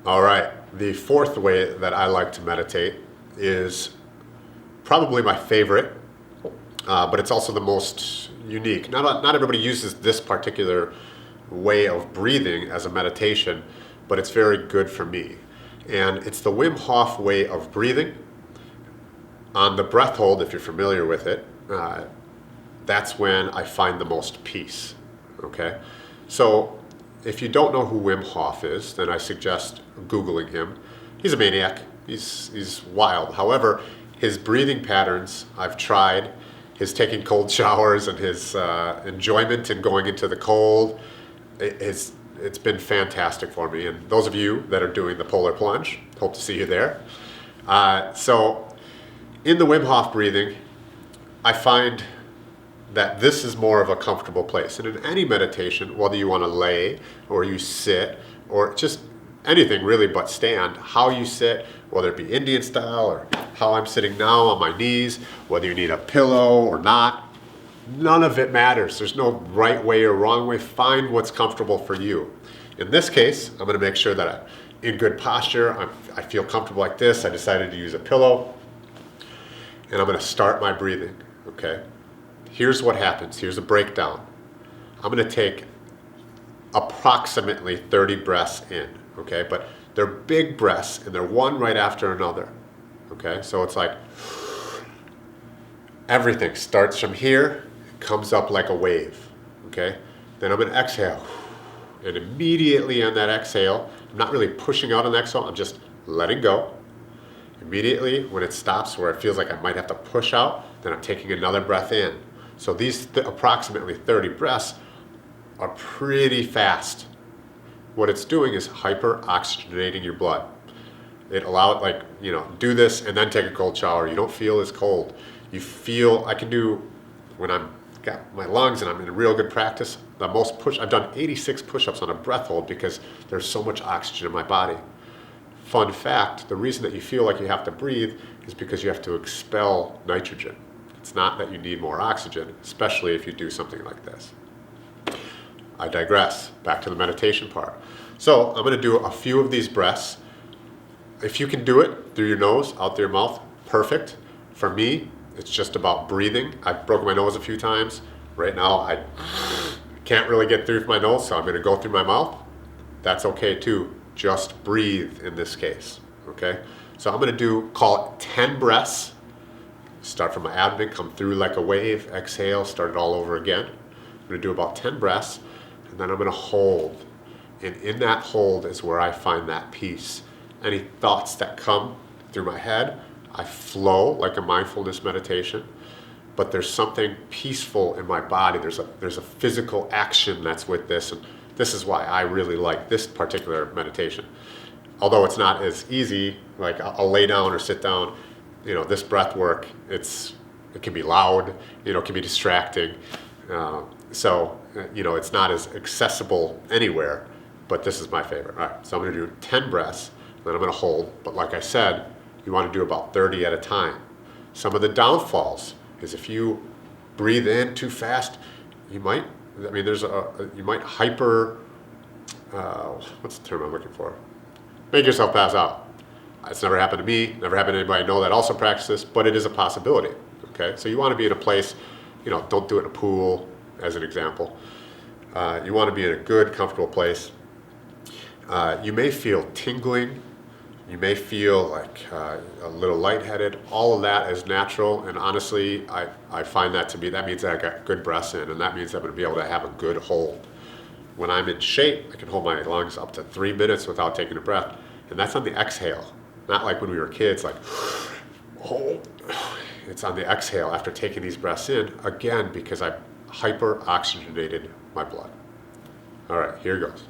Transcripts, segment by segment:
All right. The fourth way that I like to meditate is probably my favorite, but it's also the most unique. Not everybody uses this particular way of breathing as a meditation, but it's very good for me. And it's the Wim Hof way of breathing. On the breath hold, if you're familiar with it, that's when I find the most peace. Okay? So if you don't know who Wim Hof is, then I suggest Googling him. He's a maniac. He's wild. However, his breathing patterns, I've tried. His taking cold showers and his enjoyment in going into the cold, it's been fantastic for me. And those of you that are doing the polar plunge, hope to see you there. So in the Wim Hof breathing, I find that this is more of a comfortable place. And in any meditation, whether you want to lay or you sit or just anything really but stand, how you sit, whether it be Indian style or how I'm sitting now on my knees, whether you need a pillow or not, none of it matters. There's no right way or wrong way. Find what's comfortable for you. In this case, I'm going to make sure that I'm in good posture. I feel comfortable like this. I decided to use a pillow. And I'm going to start my breathing, okay? Here's what happens. Here's a breakdown. I'm going to take approximately 30 breaths in, okay? But they're big breaths, and they're one right after another, okay? So it's like everything starts from here, comes up like a wave, okay? Then I'm going to exhale. And immediately on that exhale, I'm not really pushing out on the exhale, I'm just letting go. Immediately when it stops where it feels like I might have to push out, then I'm taking another breath in. So these approximately 30 breaths are pretty fast. What it's doing is hyper-oxygenating your blood. It allows, like, do this and then take a cold shower. You don't feel as cold. You feel, I can do, when I'm got my lungs and I'm in real good practice, I've done 86 push-ups on a breath hold because there's so much oxygen in my body. Fun fact, the reason that you feel like you have to breathe is because you have to expel nitrogen. It's not that you need more oxygen, especially if you do something like this. I digress. Back to the meditation part. So I'm going to do a few of these breaths. If you can do it through your nose, out through your mouth, perfect. For me, it's just about breathing. I've broken my nose a few times. Right now, I can't really get through my nose, so I'm going to go through my mouth. That's okay too. Just breathe in this case, okay? So I'm going to call it 10 breaths. Start from my abdomen, come through like a wave, exhale, start it all over again. I'm going to do about 10 breaths, and then I'm going to hold. And in that hold is where I find that peace. Any thoughts that come through my head, I flow like a mindfulness meditation, but there's something peaceful in my body. There's a physical action that's with this, and this is why I really like this particular meditation. Although it's not as easy, like I'll lay down or sit down, this breath work, it can be loud, it can be distracting. So it's not as accessible anywhere, but this is my favorite. All right, so I'm going to do 10 breaths, then I'm going to hold. But like I said, you want to do about 30 at a time. Some of the downfalls is if you breathe in too fast, you might hyper, what's the term I'm looking for? Make yourself pass out. It's never happened to me, never happened to anybody I know that also practices, but it is a possibility, okay? So you want to be in a place, don't do it in a pool, as an example. You want to be in a good, comfortable place. You may feel tingling. You may feel like a little lightheaded. All of that is natural, and honestly, I find that means that I got good breaths in, and that means I'm going to be able to have a good hold. When I'm in shape, I can hold my lungs up to 3 minutes without taking a breath, and that's on the exhale. Not like when we were kids, like, hold. It's on the exhale after taking these breaths in, again, because I hyper-oxygenated my blood. All right, here goes.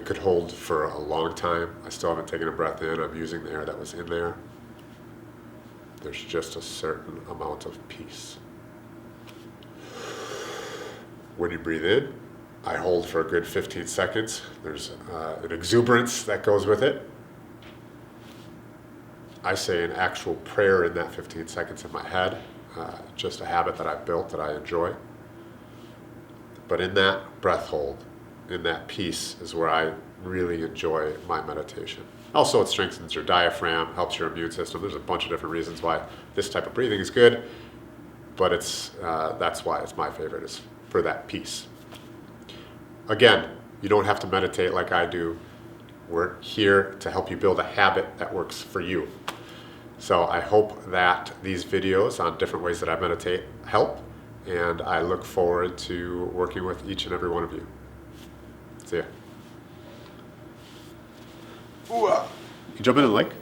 could hold for a long time. I still haven't taken a breath in. I'm using the air that was in there. There's just a certain amount of peace. When you breathe in, I hold for a good 15 seconds. There's an exuberance that goes with it. I say an actual prayer in that 15 seconds in my head, just a habit that I've built that I enjoy. But in that breath hold, in that peace is where I really enjoy my meditation. Also, it strengthens your diaphragm, helps your immune system. There's a bunch of different reasons why this type of breathing is good, but that's why it's my favorite, is for that peace. Again, you don't have to meditate like I do. We're here to help you build a habit that works for you. So I hope that these videos on different ways that I meditate help, and I look forward to working with each and every one of you. See ya. Ooh, you jump in and like?